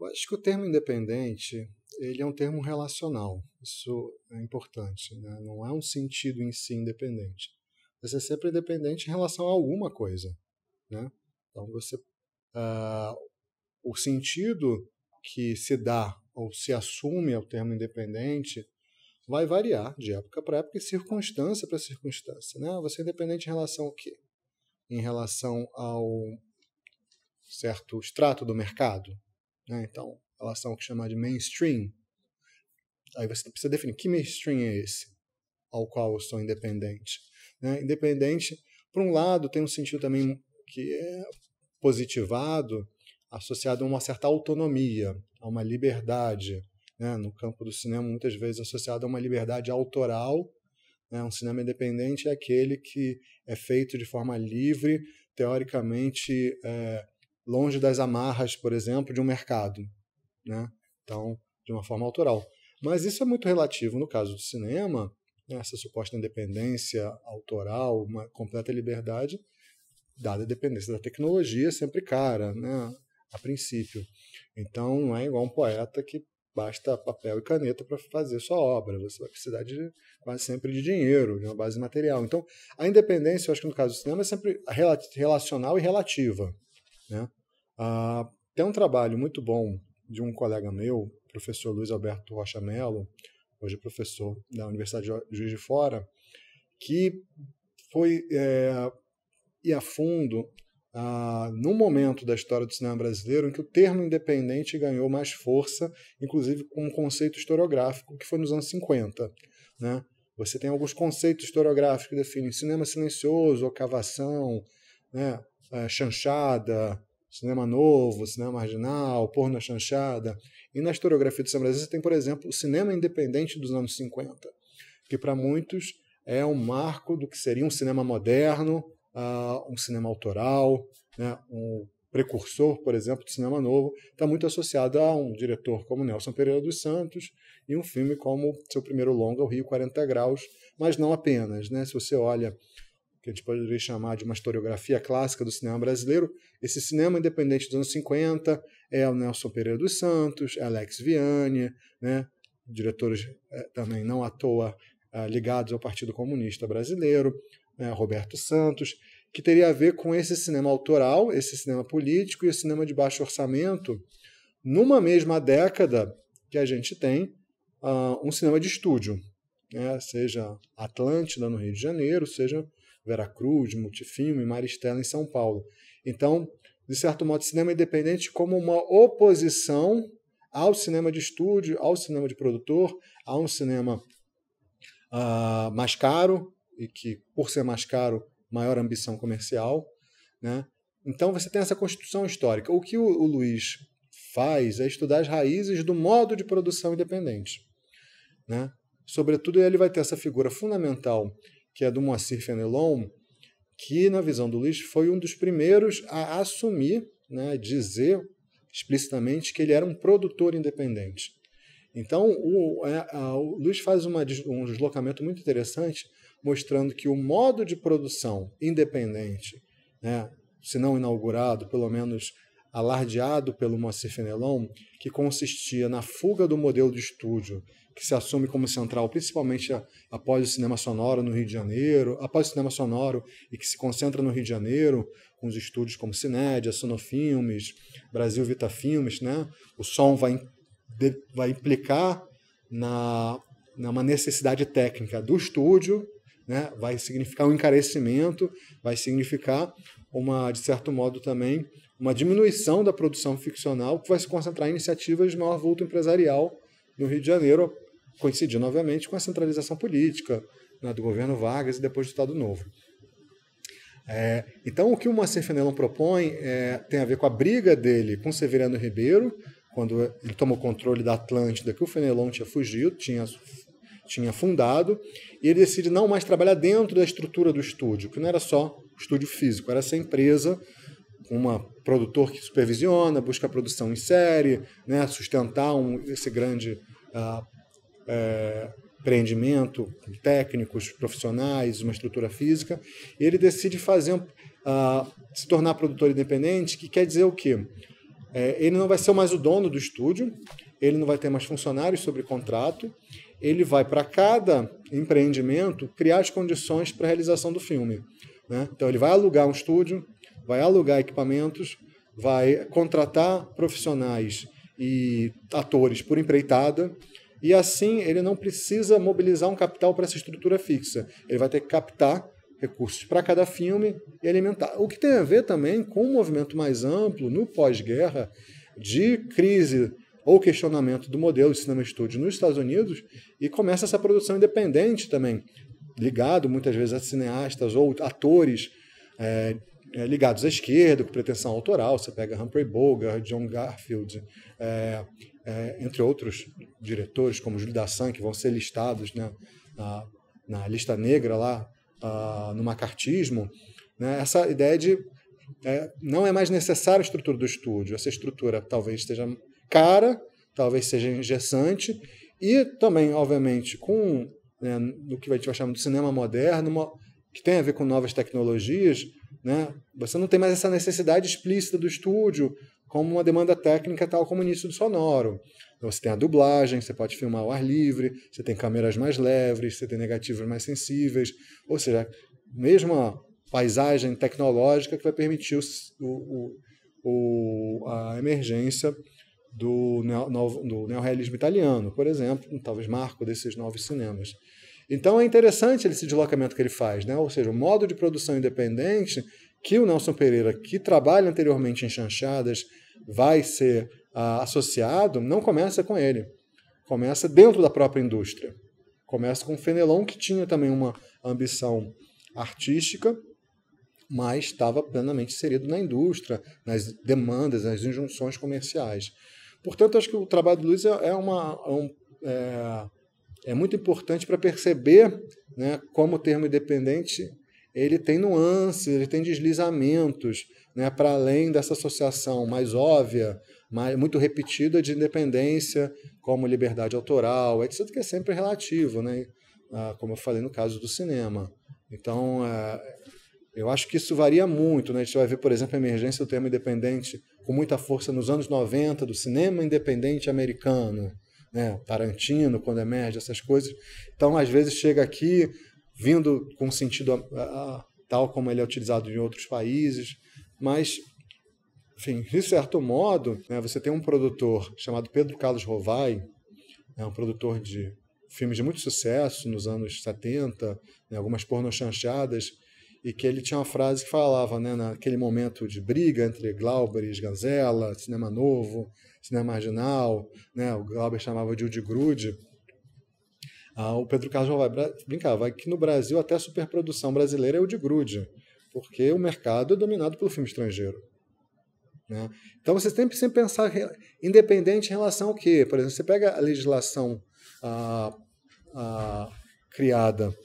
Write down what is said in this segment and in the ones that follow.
Eu acho que o termo independente, ele é um termo relacional. Isso é importante, né? Não é um sentido em si independente. Você é sempre independente em relação a alguma coisa, né? Então ah, o sentido que se dá ou se assume ao termo independente vai variar de época para época e circunstância para circunstância, né? Você é independente em relação ao quê? Em relação ao certo extrato do mercado, né? Então, a relação que chama de mainstream. Aí você precisa definir que mainstream é esse ao qual eu sou independente, né? Independente, por um lado, tem um sentido também que é positivado, associado a uma certa autonomia, a uma liberdade, né? No campo do cinema, muitas vezes associado a uma liberdade autoral, né? Um cinema independente é aquele que é feito de forma livre, teoricamente longe das amarras, por exemplo, de um mercado, né? Então, de uma forma autoral. Mas isso é muito relativo. No caso do cinema, né, essa suposta independência autoral, uma completa liberdade, dada a dependência da tecnologia, é sempre cara, né, a princípio. Então, não é igual um poeta que basta papel e caneta para fazer sua obra. Você vai precisar quase sempre de dinheiro, de uma base material. Então, a independência, eu acho que no caso do cinema, é sempre relacional e relativa, né? Tem um trabalho muito bom de um colega meu, professor Luiz Alberto Rocha Mello, hoje professor da Universidade de Juiz de Fora, que foi ir a fundo num momento da história do cinema brasileiro em que o termo independente ganhou mais força, inclusive com um conceito historiográfico, que foi nos anos 50. Né? Você tem alguns conceitos historiográficos que definem cinema silencioso, cavação, né? Chanchada, cinema novo, cinema marginal, porno chanchada. E na historiografia do cinema brasileiro você tem, por exemplo, o cinema independente dos anos 50, que para muitos é um marco do que seria um cinema moderno, um cinema autoral, né? Um precursor, por exemplo, do cinema novo, está muito associado a um diretor como Nelson Pereira dos Santos e um filme como seu primeiro longa, O Rio 40 Graus, mas não apenas. Né? Se você olha que a gente poderia chamar de uma historiografia clássica do cinema brasileiro, esse cinema independente dos anos 50 é o Nelson Pereira dos Santos, Alex Vianney, né? Diretores também não à toa ligados ao Partido Comunista Brasileiro, Roberto Santos, que teria a ver com esse cinema autoral, esse cinema político e o cinema de baixo orçamento, numa mesma década que a gente tem um cinema de estúdio, né? Seja Atlântida, no Rio de Janeiro, seja Veracruz, Multifilme, Maristela, em São Paulo. Então, de certo modo, cinema independente como uma oposição ao cinema de estúdio, ao cinema de produtor, a um cinema mais caro, e que, por ser mais caro, maior ambição comercial. Né? Então, você tem essa construção histórica. O que o Luiz faz é estudar as raízes do modo de produção independente. Né? Sobretudo, ele vai ter essa figura fundamental, que é do Moacir Fenelon, que, na visão do Luiz, foi um dos primeiros a assumir, né, dizer explicitamente que ele era um produtor independente. Então, o Luiz faz um deslocamento muito interessante, mostrando que o modo de produção independente, né, se não inaugurado, pelo menos alardeado pelo Moacir Fenelon, que consistia na fuga do modelo de estúdio, que se assume como central, principalmente após o cinema sonoro no Rio de Janeiro, após o cinema sonoro e que se concentra no Rio de Janeiro, com os estúdios como Cinédia, Sonofilmes, Brasil Vita Filmes, né? O som vai implicar numa necessidade técnica do estúdio, né? Vai significar um encarecimento, vai significar de certo modo também, uma diminuição da produção ficcional que vai se concentrar em iniciativas de maior vulto empresarial no Rio de Janeiro, coincidindo, obviamente, com a centralização política, né, do governo Vargas e depois do Estado Novo. Então, o que o Moacir Fenelon propõe tem a ver com a briga dele com Severiano Ribeiro, quando ele tomou controle da Atlântida, que o Fenelon tinha fugido, tinha fundado, e ele decide não mais trabalhar dentro da estrutura do estúdio, que não era só o estúdio físico, era essa empresa, um produtor que supervisiona, busca a produção em série, né, sustentar esse grande empreendimento, com técnicos, profissionais, uma estrutura física. E ele decide se tornar produtor independente, que quer dizer o quê? Ele não vai ser mais o dono do estúdio, ele não vai ter mais funcionários sobre contrato, ele vai, para cada empreendimento, criar as condições para a realização do filme, né? Então, ele vai alugar um estúdio, vai alugar equipamentos, vai contratar profissionais e atores por empreitada, e assim ele não precisa mobilizar um capital para essa estrutura fixa. Ele vai ter que captar recursos para cada filme e alimentar. O que tem a ver também com um movimento mais amplo, no pós-guerra, de crise ou questionamento do modelo de cinema estúdio nos Estados Unidos, e começa essa produção independente também, ligado muitas vezes a cineastas ou atores ligados à esquerda, com pretensão autoral. Você pega Humphrey Bogart, John Garfield, entre outros diretores, como Jules Dassin, que vão ser listados, né, na lista negra lá, no macartismo, né? Essa ideia de não é mais necessária a estrutura do estúdio. Essa estrutura talvez esteja cara, talvez seja engessante, e também, obviamente, com no que a gente vai chamar de cinema moderno, que tem a ver com novas tecnologias, né? Você não tem mais essa necessidade explícita do estúdio como uma demanda técnica, tal como o início do sonoro. Então, você tem a dublagem, você pode filmar ao ar livre, você tem câmeras mais leves, você tem negativos mais sensíveis, ou seja, mesmo a paisagem tecnológica que vai permitir a emergência do neorrealismo italiano, por exemplo, talvez marco desses novos cinemas. Então é interessante esse deslocamento que ele faz, né? Ou seja, o modo de produção independente que o Nelson Pereira, que trabalha anteriormente em chanchadas, vai ser associado, não começa com ele. Começa dentro da própria indústria. Começa com o Fenelon, que tinha também uma ambição artística, mas estava plenamente inserido na indústria, nas demandas, nas injunções comerciais. Portanto, acho que o trabalho do Luiz é muito importante para perceber, né, como o termo independente ele tem nuances, ele tem deslizamentos, né, para além dessa associação mais óbvia, muito repetida de independência, como liberdade autoral, etc., que é sempre relativo, né, como eu falei no caso do cinema. Então, eu acho que isso varia muito, né? A gente vai ver, por exemplo, a emergência do termo independente com muita força nos anos 90, do cinema independente americano, né? Tarantino, quando emerge, essas coisas. Então, às vezes, chega aqui vindo com sentido tal como ele é utilizado em outros países, mas, enfim, de certo modo, né, você tem um produtor chamado Pedro Carlos Rovai, um produtor de filmes de muito sucesso nos anos 70, né, algumas pornochanchadas, e que ele tinha uma frase que falava, né, naquele momento de briga entre Glauber e Sganzella, cinema novo, cinema marginal, né, o Glauber chamava de Ude-Grude. O Pedro Carlos vai brincava que no Brasil até a superprodução brasileira é o de grude, porque o mercado é dominado pelo filme estrangeiro, né? Então você tem que sempre pensar independente em relação ao quê? Por exemplo, você pega a legislação criada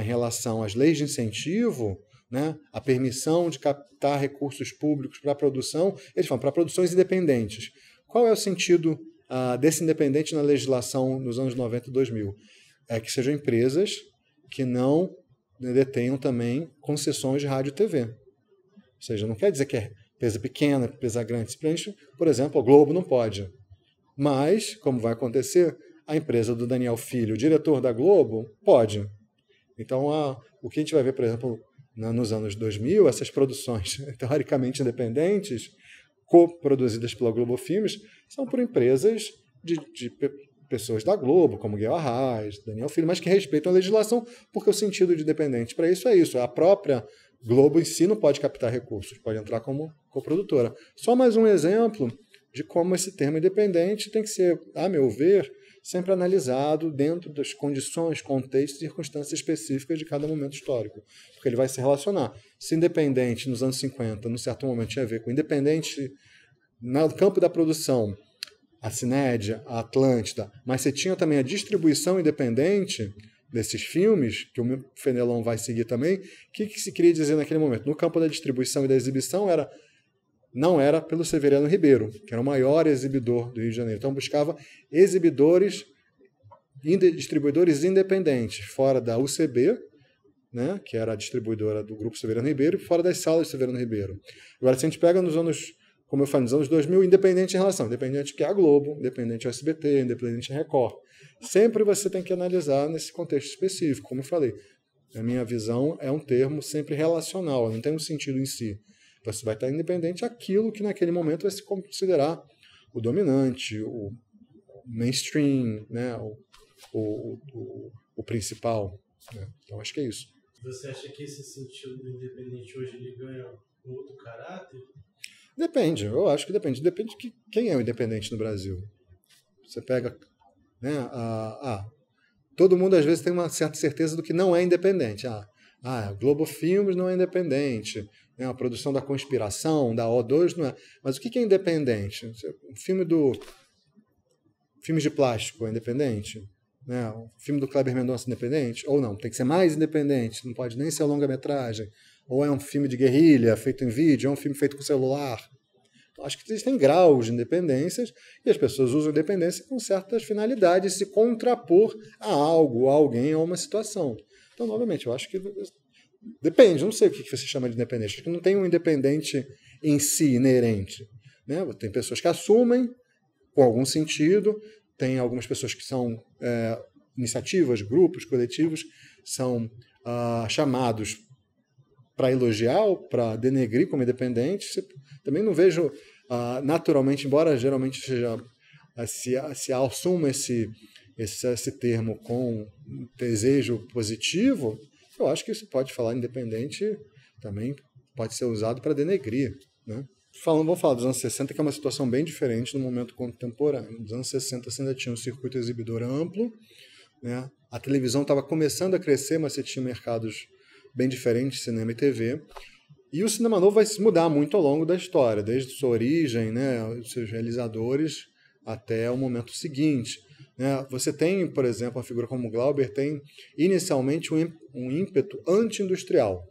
em relação às leis de incentivo, né, a permissão de captar recursos públicos para a produção, eles falam para produções independentes. Qual é o sentido desse independente na legislação nos anos 90 e 2000? É que sejam empresas que não detenham também concessões de rádio e TV. Ou seja, não quer dizer que é empresa pequena, empresa grande. Simplesmente, por exemplo, a Globo não pode. Mas, como vai acontecer, a empresa do Daniel Filho, o diretor da Globo, pode. Então, o que a gente vai ver, por exemplo, nos anos 2000, essas produções teoricamente independentes, coproduzidas pela Globo Filmes, são por empresas de pessoas da Globo, como Guilherme Arraes, Daniel Filho, mas que respeitam a legislação, porque o sentido de independente para isso é isso. A própria Globo em si não pode captar recursos, pode entrar como coprodutora. Só mais um exemplo de como esse termo independente tem que ser, a meu ver, sempre analisado dentro das condições, contextos e circunstâncias específicas de cada momento histórico, porque ele vai se relacionar. Se independente nos anos 50, num certo momento, tinha a ver com independente no campo da produção, a Cinédia, a Atlântida, mas você tinha também a distribuição independente desses filmes, que o Fenelon vai seguir também. O que se queria dizer naquele momento? No campo da distribuição e da exibição, não era pelo Severiano Ribeiro, que era o maior exibidor do Rio de Janeiro. Então buscava exibidores, distribuidores independentes, fora da UCB, né, que era a distribuidora do Grupo Severiano Ribeiro, e fora das salas de Severiano Ribeiro. Agora, se a gente pega nos anos como eu falei, nos anos 2000, independente em relação, independente que é a Globo, independente ao SBT, independente a Record. Sempre você tem que analisar nesse contexto específico, como eu falei. A minha visão é um termo sempre relacional, não tem um sentido em si. Você vai estar independente daquilo que naquele momento vai se considerar o dominante, o mainstream, né? o principal. Né? Então acho que é isso. Você acha que esse sentido do independente hoje ele ganha um outro caráter? Depende, eu acho que depende. Depende de quem é o independente no Brasil. Você pega, né, todo mundo às vezes tem uma certa certeza do que não é independente. Globo Filmes não é independente, né, a produção da Conspiração, da O2 não é. Mas o que é independente? O filmes de plástico é independente? Né? O filme do Kleber Mendonça é independente? Ou não? Tem que ser mais independente, não pode nem ser longa-metragem. Ou é um filme de guerrilha feito em vídeo, é um filme feito com celular. Acho que existem graus de independências e as pessoas usam independência com certas finalidades, se contrapor a algo, a alguém, a uma situação. Então, novamente, eu acho que depende, não sei o que você chama de independente. Acho que não tem um independente em si, inerente. Né? Tem pessoas que assumem com algum sentido, tem algumas pessoas que são iniciativas, grupos, coletivos, são chamados para elogiar, para denegrir como independente. Também não vejo naturalmente, embora geralmente seja se assuma esse termo com um desejo positivo, eu acho que isso pode falar independente também pode ser usado para denegrir, né? Vamos falar dos anos 60, que é uma situação bem diferente no momento contemporâneo. Nos anos 60 você ainda tinha um circuito exibidor amplo, né? A televisão estava começando a crescer, mas você tinha mercados bem diferentes, cinema e TV. E o cinema novo vai se mudar muito ao longo da história, desde sua origem, né, os seus realizadores, até o momento seguinte. Né? Você tem, por exemplo, uma figura como Glauber tem inicialmente um ímpeto anti-industrial,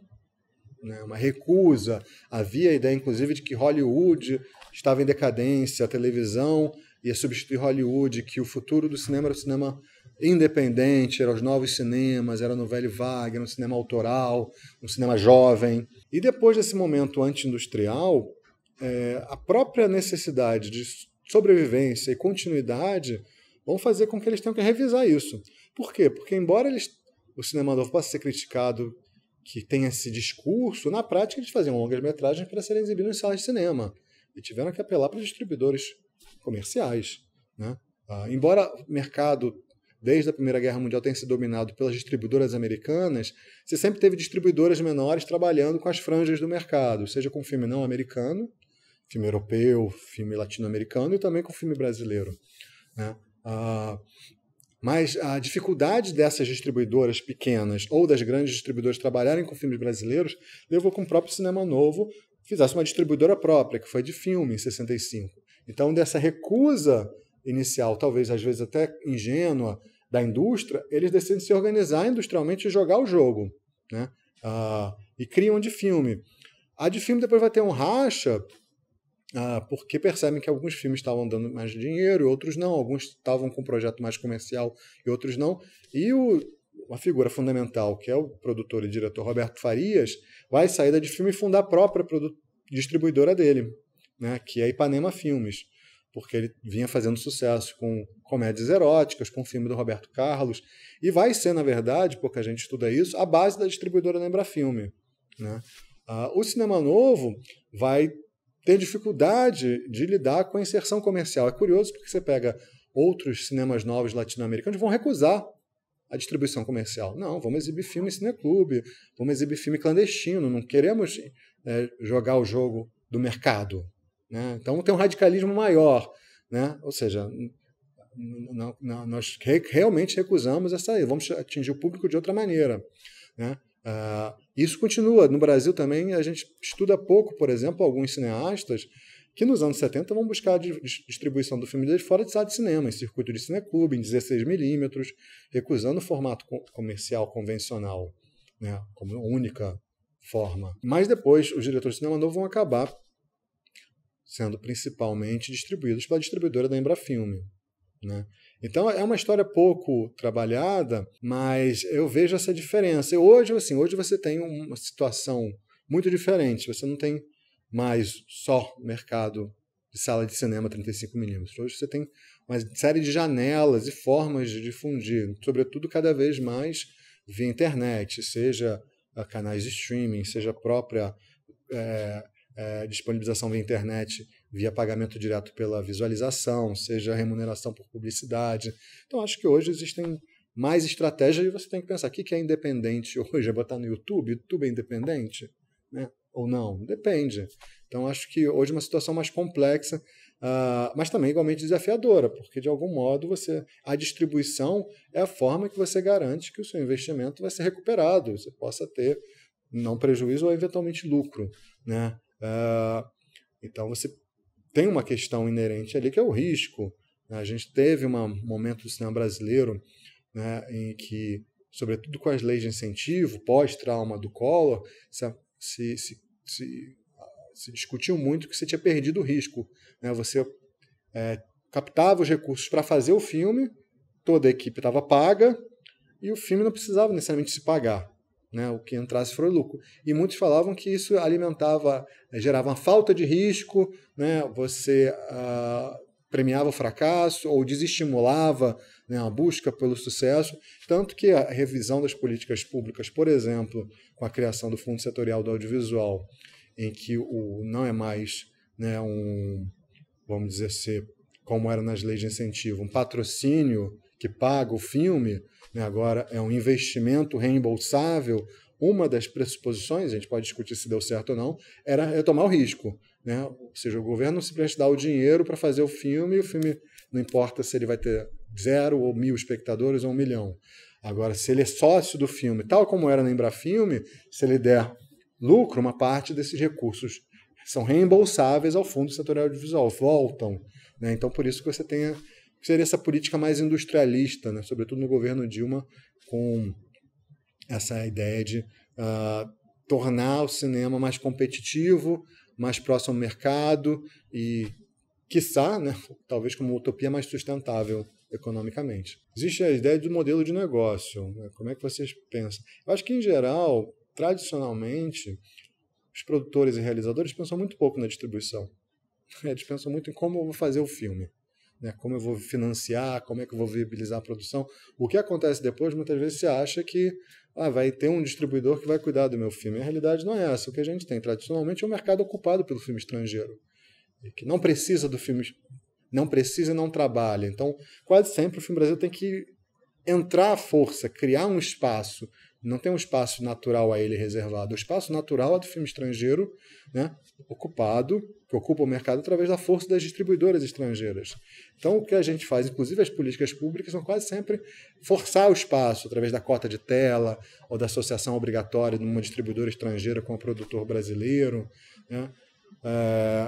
né? Uma recusa. Havia a ideia, inclusive, de que Hollywood estava em decadência, a televisão ia substituir Hollywood, que o futuro do cinema era o cinema independente, eram os novos cinemas, era a novela vaga, era um cinema autoral, um cinema jovem. E depois desse momento anti-industrial, a própria necessidade de sobrevivência e continuidade vão fazer com que eles tenham que revisar isso. Por quê? Porque embora o cinema novo possa ser criticado que tem esse discurso, na prática eles faziam longas-metragens para serem exibidos em salas de cinema e tiveram que apelar para distribuidores comerciais. Né? Embora o mercado, desde a Primeira Guerra Mundial, tenha sido dominado pelas distribuidoras americanas, você sempre teve distribuidoras menores trabalhando com as franjas do mercado, seja com filme não americano, filme europeu, filme latino-americano e também com filme brasileiro. Né? Mas a dificuldade dessas distribuidoras pequenas ou das grandes distribuidoras trabalharem com filmes brasileiros levou com o próprio Cinema Novo fizesse uma distribuidora própria, que foi de filme, em 65. Então, dessa recusa inicial, talvez às vezes até ingênua, da indústria, eles decidem se organizar industrialmente e jogar o jogo. Né? E criam de filme. A de filme depois vai ter um racha, porque percebem que alguns filmes estavam dando mais dinheiro e outros não, alguns estavam com um projeto mais comercial e outros não, e uma figura fundamental, que é o produtor e diretor Roberto Farias, vai sair da de filme e fundar a própria distribuidora dele, né, que é a Ipanema Filmes, porque ele vinha fazendo sucesso com comédias eróticas, com o filme do Roberto Carlos, e vai ser, na verdade, pouca gente estuda isso, a base da distribuidora da Embrafilme. Né? O Cinema Novo vai ter dificuldade de lidar com a inserção comercial. É curioso porque você pega outros cinemas novos latino-americanos vão recusar a distribuição comercial. Não, vamos exibir filme em cineclube, vamos exibir filme clandestino, não queremos jogar o jogo do mercado. Né? Então tem um radicalismo maior. Né? Ou seja, nós realmente recusamos essa aí, vamos atingir o público de outra maneira. Né? Isso continua. No Brasil também a gente estuda pouco, por exemplo, alguns cineastas que nos anos 70 vão buscar a distribuição do filme deles fora de sala de cinema, em circuito de cineclube, em 16mm, recusando o formato comercial convencional, né, como única forma. Mas depois os diretores de cinema novo vão acabar sendo principalmente distribuídos pela distribuidora da Embrafilme. Né? Então é uma história pouco trabalhada, mas eu vejo essa diferença. Hoje você tem uma situação muito diferente. Você não tem mais só mercado de sala de cinema 35mm. Hoje você tem uma série de janelas e formas de difundir, sobretudo cada vez mais via internet, seja canais de streaming, seja a própria disponibilização via internet, via pagamento direto pela visualização, seja remuneração por publicidade. Então, acho que hoje existem mais estratégias e você tem que pensar, o que é independente hoje? É botar no YouTube? YouTube é independente? Né? Ou não? Depende. Então, acho que hoje é uma situação mais complexa, mas também igualmente desafiadora, porque, de algum modo, a distribuição é a forma que você garante que o seu investimento vai ser recuperado, você possa ter não prejuízo ou, eventualmente, lucro. Né? Então, você tem uma questão inerente ali, que é o risco. A gente teve um momento do cinema brasileiro, né, em que, sobretudo com as leis de incentivo, pós-trauma do Collor, se discutiu muito que você tinha perdido o risco. Né? Você captava os recursos para fazer o filme, toda a equipe estava paga, e o filme não precisava necessariamente se pagar. Né? O que entrasse foi lucro. E muitos falavam que isso gerava uma falta de risco, né? Você premiava o fracasso ou desestimulava, né, a busca pelo sucesso, tanto que a revisão das políticas públicas, por exemplo, com a criação do Fundo Setorial do Audiovisual, em que não é mais, né, vamos dizer assim, como era nas leis de incentivo, um patrocínio que paga o filme, né, agora é um investimento reembolsável. Uma das pressuposições, a gente pode discutir se deu certo ou não, era tomar o risco. Né? Ou seja, o governo simplesmente dá o dinheiro para fazer o filme não importa se ele vai ter 0 ou 1.000 espectadores ou 1 milhão. Agora, se ele é sócio do filme, tal como era na Embrafilme, se ele der lucro, uma parte desses recursos são reembolsáveis ao Fundo Setorial Audiovisual, voltam. Né? Então, por isso que você tem seria essa política mais industrialista, né? Sobretudo no governo Dilma, com essa ideia de tornar o cinema mais competitivo, mais próximo ao mercado e, quiçá, né, talvez como uma utopia mais sustentável economicamente. Existe a ideia do modelo de negócio. Né? Como é que vocês pensam? Eu acho que, em geral, tradicionalmente, os produtores e realizadores pensam muito pouco na distribuição. Eles pensam muito em como eu vou fazer o filme. Né, como eu vou financiar, como é que eu vou viabilizar a produção. O que acontece depois, muitas vezes você acha que vai ter um distribuidor que vai cuidar do meu filme. A realidade não é essa. O que a gente tem tradicionalmente é um mercado ocupado pelo filme estrangeiro, que não precisa do filme, não precisa e não trabalha. Então, quase sempre o filme brasileiro tem que entrar à força, criar um espaço. Não tem um espaço natural a ele reservado. O espaço natural é do filme estrangeiro, né, ocupado, que ocupa o mercado através da força das distribuidoras estrangeiras. Então, o que a gente faz, inclusive as políticas públicas, são quase sempre forçar o espaço através da cota de tela ou da associação obrigatória de uma distribuidora estrangeira com o produtor brasileiro. Né?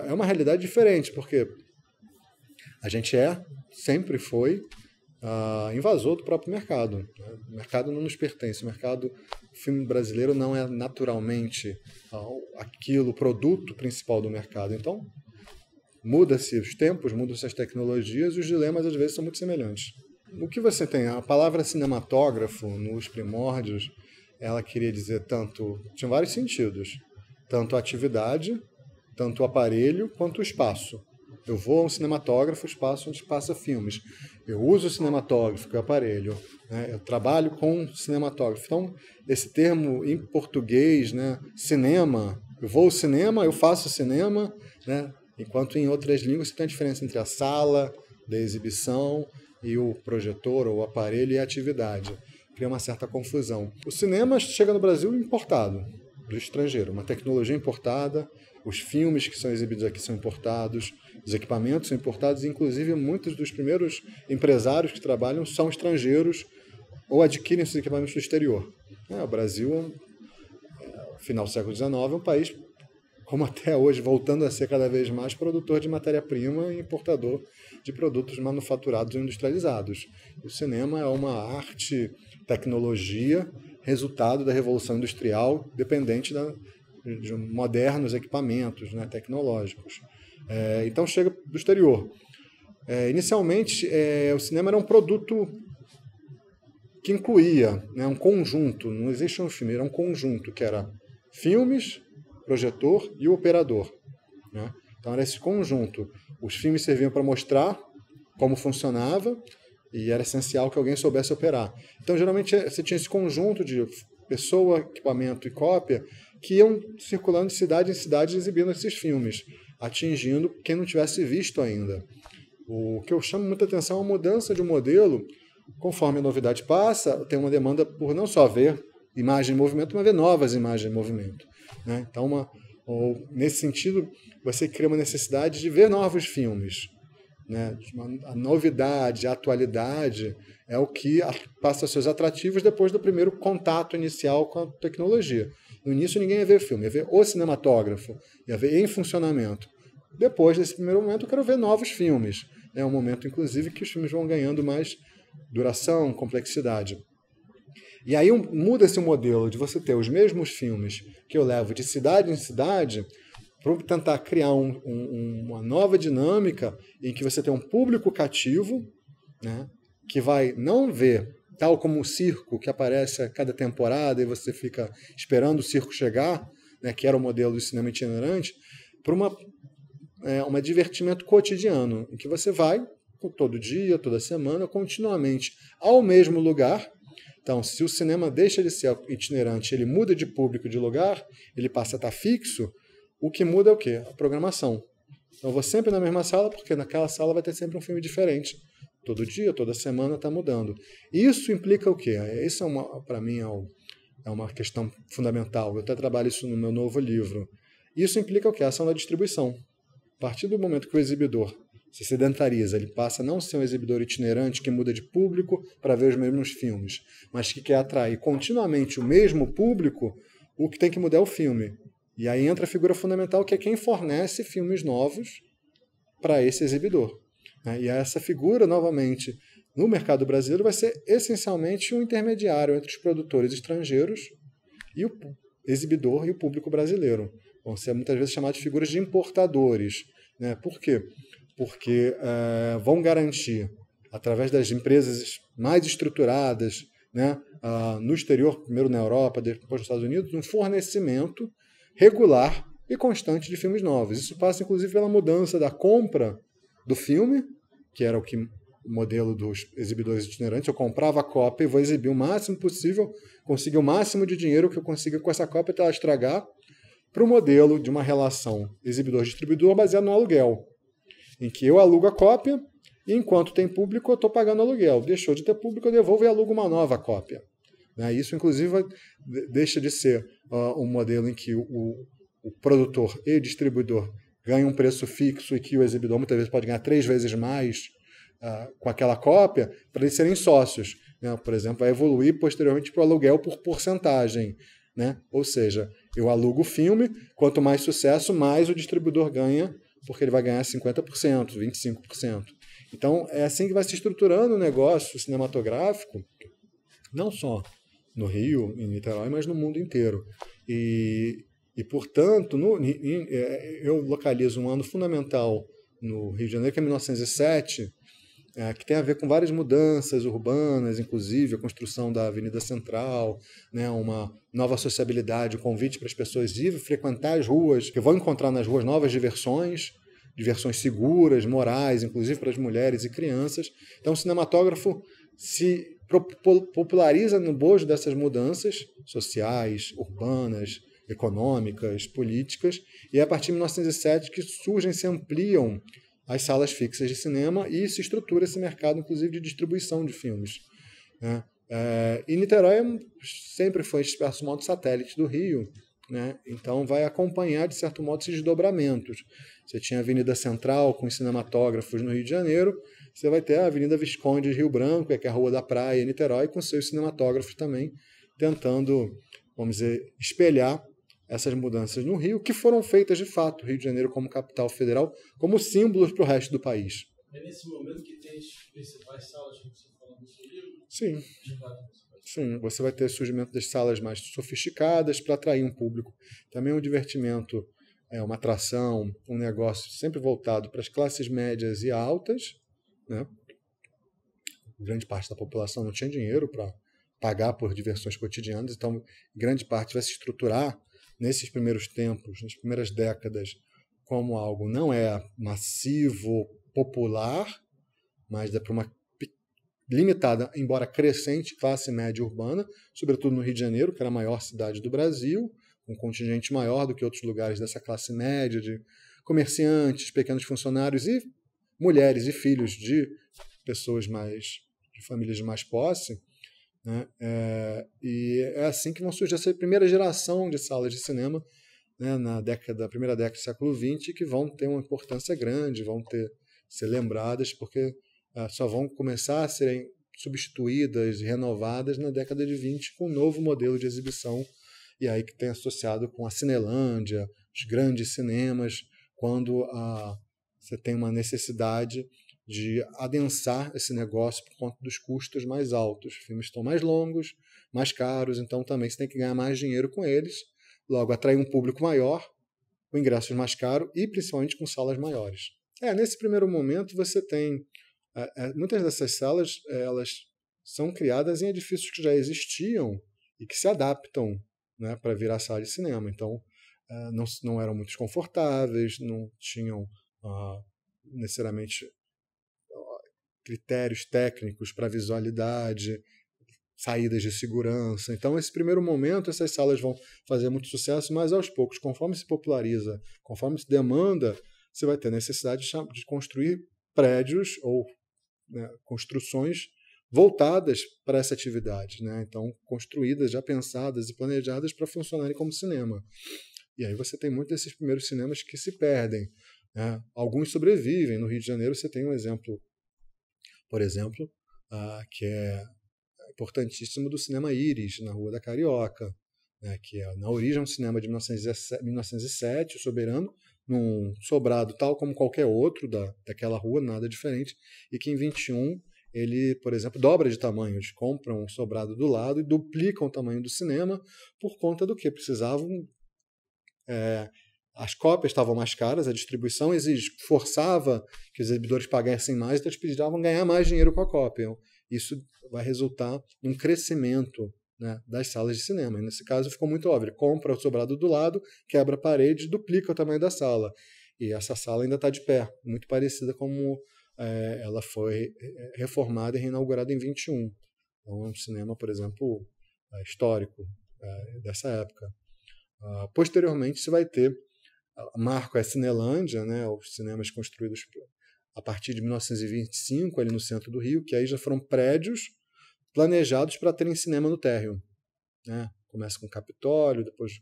É uma realidade diferente, porque a gente sempre foi invasor do próprio mercado. Né? O mercado não nos pertence. O filme brasileiro não é naturalmente o produto principal do mercado. Então, muda-se os tempos, mudam-se as tecnologias e os dilemas, às vezes, são muito semelhantes. O que você tem? A palavra cinematógrafo, nos primórdios, ela queria dizer tinha vários sentidos. Tanto a atividade, tanto o aparelho, quanto o espaço. Eu vou a um cinematógrafo, espaço onde passa filmes. Eu uso o cinematógrafo, que é o aparelho. Né? Eu trabalho com cinematógrafo. Então, esse termo em português, né, cinema, eu vou ao cinema, eu faço cinema, né? Enquanto em outras línguas você tem a diferença entre a sala da exibição e o projetor, ou o aparelho e a atividade. Cria uma certa confusão. O cinema chega no Brasil importado, do estrangeiro, uma tecnologia importada, os filmes que são exibidos aqui são importados, os equipamentos são importados, e inclusive muitos dos primeiros empresários que trabalham são estrangeiros ou adquirem esses equipamentos do exterior. O Brasil, final do século XIX, é um país, como até hoje, voltando a ser cada vez mais produtor de matéria-prima e importador de produtos manufaturados e industrializados. O cinema é uma arte, tecnologia, resultado da Revolução Industrial, dependente de modernos equipamentos, né, tecnológicos. Então chega do exterior. Inicialmente, o cinema era um produto que incluía, né, um conjunto, não existe um filme, era um conjunto, que era filmes, projetor e o operador. né? Então era esse conjunto. Os filmes serviam para mostrar como funcionava e era essencial que alguém soubesse operar. Então geralmente você tinha esse conjunto de pessoa, equipamento e cópia que iam circulando de cidade em cidade exibindo esses filmes, atingindo quem não tivesse visto ainda. O que eu chamo muita atenção é a mudança de um modelo. Conforme a novidade passa, tem uma demanda por não só ver imagem em movimento, mas ver novas imagens em movimento, né? Então, nesse sentido, você cria uma necessidade de ver novos filmes, né? A novidade, a atualidade é o que passa seus atrativos depois do primeiro contato inicial com a tecnologia. No início ninguém ia ver filme, ia ver o cinematógrafo, ia ver em funcionamento. Depois desse primeiro momento eu quero ver novos filmes. É um momento, inclusive, que os filmes vão ganhando mais duração, complexidade. E aí muda-se o modelo de você ter os mesmos filmes que eu levo de cidade em cidade para tentar criar uma nova dinâmica em que você tem um público cativo, né, que vai não ver, tal como o circo que aparece a cada temporada e você fica esperando o circo chegar, né, que era o modelo do cinema itinerante, para um divertimento cotidiano, em que você vai todo dia, toda semana, continuamente ao mesmo lugar. Então, se o cinema deixa de ser itinerante, ele muda de público, de lugar, ele passa a estar fixo, o que muda é o quê? A programação. Então, eu vou sempre na mesma sala, porque naquela sala vai ter sempre um filme diferente. Todo dia, toda semana está mudando. Isso implica o quê? Isso, para mim, é uma questão fundamental. Eu até trabalho isso no meu novo livro. Isso implica o quê? A ação da distribuição. A partir do momento que o exibidor se sedentariza, ele passa a não ser um exibidor itinerante que muda de público para ver os mesmos filmes, mas que quer atrair continuamente o mesmo público, o que tem que mudar é o filme. E aí entra a figura fundamental, que é quem fornece filmes novos para esse exibidor. E essa figura, novamente, no mercado brasileiro, vai ser essencialmente um intermediário entre os produtores estrangeiros e o exibidor e o público brasileiro. Vão ser muitas vezes chamados de figuras de importadores. Né? Por quê? Porque vão garantir, através das empresas mais estruturadas, né, no exterior, primeiro na Europa, depois nos Estados Unidos, um fornecimento regular e constante de filmes novos. Isso passa, inclusive, pela mudança da compra do filme, que era o modelo dos exibidores itinerantes. Eu comprava a cópia e vou exibir o máximo possível, conseguir o máximo de dinheiro que eu consiga com essa cópia até ela estragar, para o modelo de uma relação exibidor-distribuidor baseado no aluguel, em que eu alugo a cópia e, enquanto tem público, eu estou pagando aluguel. Deixou de ter público, eu devolvo e alugo uma nova cópia. Isso, inclusive, deixa de ser um modelo em que o produtor e distribuidor ganham um preço fixo e que o exibidor muitas vezes pode ganhar 3 vezes mais com aquela cópia, para eles serem sócios. Né? Por exemplo, vai evoluir posteriormente para o aluguel por porcentagem. Né? Ou seja, eu alugo o filme, quanto mais sucesso, mais o distribuidor ganha, porque ele vai ganhar 50%, 25%. Então, é assim que vai se estruturando o negócio cinematográfico, não só no Rio, em Niterói, mas no mundo inteiro. E portanto, eu localizo um ano fundamental no Rio de Janeiro, que é 1907, que tem a ver com várias mudanças urbanas, inclusive a construção da Avenida Central, né, uma nova sociabilidade, o convite para as pessoas irem frequentar as ruas, que vão encontrar nas ruas novas diversões seguras, morais, inclusive para as mulheres e crianças. Então o cinematógrafo se populariza no bojo dessas mudanças sociais, urbanas, econômicas, políticas, e é a partir de 1907 que surgem, se ampliam as salas fixas de cinema e se estrutura esse mercado, inclusive, de distribuição de filmes. Né? E Niterói sempre foi, de certo modo, satélite do Rio, né? Então vai acompanhar, de certo modo, esses desdobramentos. Você tinha a Avenida Central com os cinematógrafos no Rio de Janeiro, você vai ter a Avenida Visconde de Rio Branco, que é a Rua da Praia, em Niterói, com seus cinematógrafos também, tentando, vamos dizer, espelhar essas mudanças no Rio, que foram feitas de fato, Rio de Janeiro como capital federal, como símbolos para o resto do país. É nesse momento que tem as principais salas que você falou no seu livro? Sim. Sim, você vai ter surgimento das salas mais sofisticadas para atrair um público. Também um divertimento, uma atração, um negócio sempre voltado para as classes médias e altas. Né? Grande parte da população não tinha dinheiro para pagar por diversões cotidianas, então grande parte vai se estruturar nesses primeiros tempos, nas primeiras décadas, como algo não é massivo, popular, mas é para uma limitada, embora crescente, classe média urbana, sobretudo no Rio de Janeiro, que era a maior cidade do Brasil, com um contingente maior do que outros lugares dessa classe média, de comerciantes, pequenos funcionários e mulheres e filhos de pessoas de famílias de mais posse, né? E é assim que vão surgir essa primeira geração de salas de cinema, né, na primeira década do século XX, que vão ter uma importância grande, vão ser lembradas, porque só vão começar a serem substituídas e renovadas na década de 20 com um novo modelo de exibição, e aí que tem associado com a Cinelândia, os grandes cinemas, quando você tem uma necessidade de adensar esse negócio por conta dos custos mais altos. Os filmes estão mais longos, mais caros, então também você tem que ganhar mais dinheiro com eles, logo atrair um público maior, com ingressos mais caros e principalmente com salas maiores. Nesse primeiro momento você tem muitas dessas salas, elas são criadas em edifícios que já existiam e que se adaptam, né, para virar sala de cinema. Então, não eram muito confortáveis, não tinham necessariamente critérios técnicos para visualidade, saídas de segurança. Então, nesse primeiro momento, essas salas vão fazer muito sucesso, mas aos poucos, conforme se populariza, conforme se demanda, você vai ter necessidade de construir prédios ou, né, construções voltadas para essa atividade, né? Então, construídas, já pensadas e planejadas para funcionarem como cinema. E aí você tem muitos desses primeiros cinemas que se perdem, né? Alguns sobrevivem. No Rio de Janeiro você tem um exemplo, por exemplo, que é importantíssimo, do Cinema Íris, na Rua da Carioca, né? Que na origem é um cinema de 1907, o Soberano, num sobrado tal como qualquer outro daquela rua, nada diferente, e que em 21 ele, por exemplo, dobra de tamanho. Eles compram um sobrado do lado e duplicam o tamanho do cinema por conta do que precisavam. As cópias estavam mais caras, a distribuição forçava que os exibidores pagassem mais, então eles precisavam ganhar mais dinheiro com a cópia. Isso vai resultar num crescimento, né, das salas de cinema. E nesse caso ficou muito óbvio. Ele compra o sobrado do lado, quebra a parede, duplica o tamanho da sala. E essa sala ainda está de pé, muito parecida como ela foi reformada e reinaugurada em 21. Então é um cinema, por exemplo, histórico dessa época. Posteriormente, você vai ter marco a Cinelândia, né, os cinemas construídos a partir de 1925, ali no centro do Rio, que aí já foram prédios planejados para terem cinema no térreo, né? Começa com o Capitólio, depois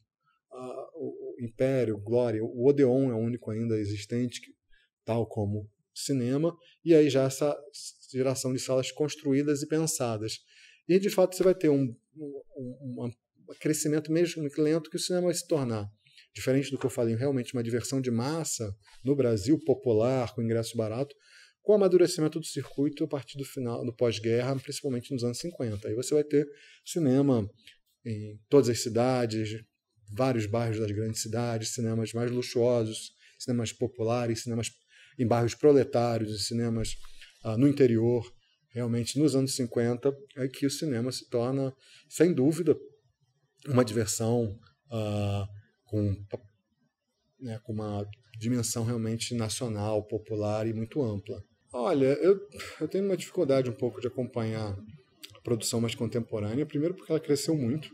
o Império, Glória, o Odeon é o único ainda existente, tal como cinema, e aí já essa geração de salas construídas e pensadas. E, de fato, você vai ter um crescimento mesmo lento que o cinema vai se tornar. Diferente do que eu falei, realmente uma diversão de massa no Brasil, popular, com ingresso barato, com o amadurecimento do circuito a partir do final, do pós-guerra, principalmente nos anos 50. Aí você vai ter cinema em todas as cidades, vários bairros das grandes cidades, cinemas mais luxuosos, cinemas populares, cinemas em bairros proletários, cinemas no interior. Realmente, nos anos 50, é que o cinema se torna, sem dúvida, uma diversão com uma dimensão realmente nacional, popular e muito ampla. Olha, eu tenho uma dificuldade um pouco de acompanhar a produção mais contemporânea, primeiro porque ela cresceu muito,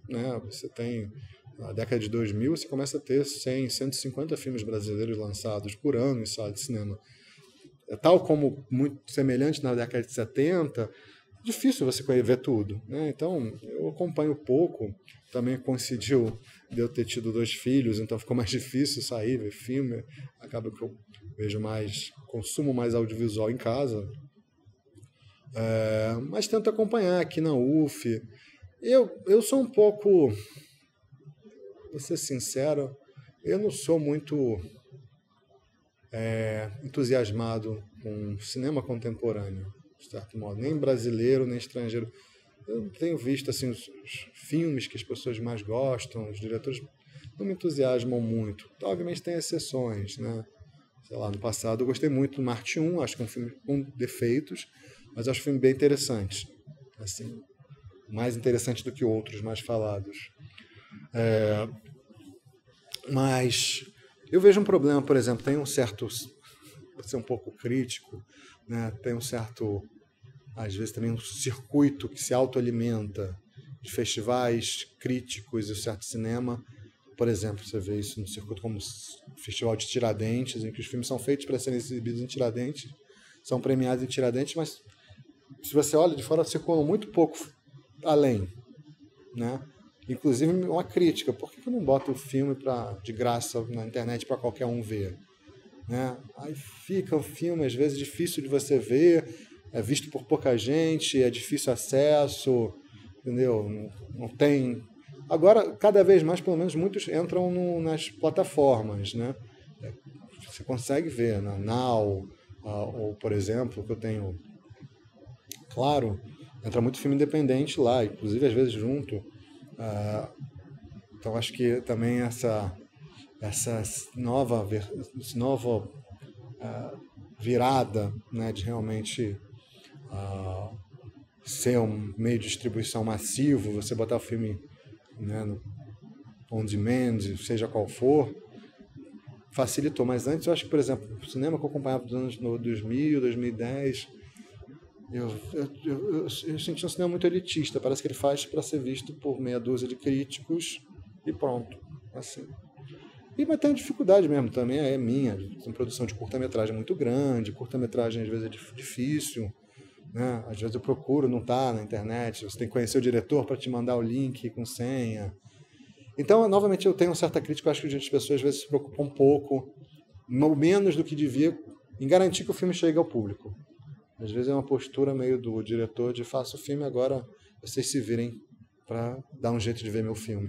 né? Você tem, na década de 2000, você começa a ter 100, 150 filmes brasileiros lançados por ano em sala de cinema. Tal como muito semelhante na década de 70, é difícil você ver tudo, né? Então, eu acompanho pouco. Também coincidiu de eu ter tido 2 filhos, então ficou mais difícil sair, ver filme. Acaba que eu consumo mais audiovisual em casa. Mas tento acompanhar aqui na UF. Eu sou um pouco, vou ser sincero, eu não sou muito entusiasmado com cinema contemporâneo, de certo modo, nem brasileiro, nem estrangeiro. Eu tenho visto assim, os filmes que as pessoas mais gostam, os diretores não me entusiasmam muito. Então, obviamente tem exceções, né? Sei lá, no passado eu gostei muito do Marte 1, acho que é um filme com defeitos, mas acho um filme bem interessante. Assim, mais interessante do que outros mais falados. Mas Eu vejo um problema, por exemplo, tem um certo, vou ser um pouco crítico, né? Tem um certo, às vezes também um circuito que se autoalimenta de festivais críticos e certo cinema. Por exemplo, você vê isso no circuito como o Festival de Tiradentes, em que os filmes são feitos para serem exibidos em Tiradentes, são premiados em Tiradentes, mas se você olha de fora, circulam muito pouco além, né? Inclusive uma crítica, por que eu não boto o filme de graça na internet para qualquer um ver? Né? Aí fica o filme, às vezes, difícil de você ver, é visto por pouca gente, é difícil acesso, entendeu? Não tem... Agora, cada vez mais, pelo menos, muitos entram nas plataformas, né? Você consegue ver na Now, ou, por exemplo, que eu tenho... Claro, entra muito filme independente lá, inclusive, às vezes, junto. Então, acho que também essa nova virada, né, de realmente ser um meio de distribuição massivo, você botar o filme, né, no on demand, seja qual for, facilitou. Mas antes, eu acho que, por exemplo, o cinema que eu acompanhava dos anos 2000, 2010, eu senti um cinema muito elitista. Parece que ele faz para ser visto por meia dúzia de críticos e pronto. Assim. Mas tem dificuldade mesmo, também é minha. Tem produção de curta-metragem muito grande, curta-metragem às vezes é difícil, né? Às vezes eu procuro, não está na internet, você tem que conhecer o diretor para te mandar o link com senha. Então, novamente, eu tenho uma certa crítica, eu acho que as pessoas às vezes se preocupam um pouco, menos do que devia, em garantir que o filme chegue ao público. Às vezes é uma postura meio do diretor de faço o filme, agora vocês se virem para dar um jeito de ver meu filme.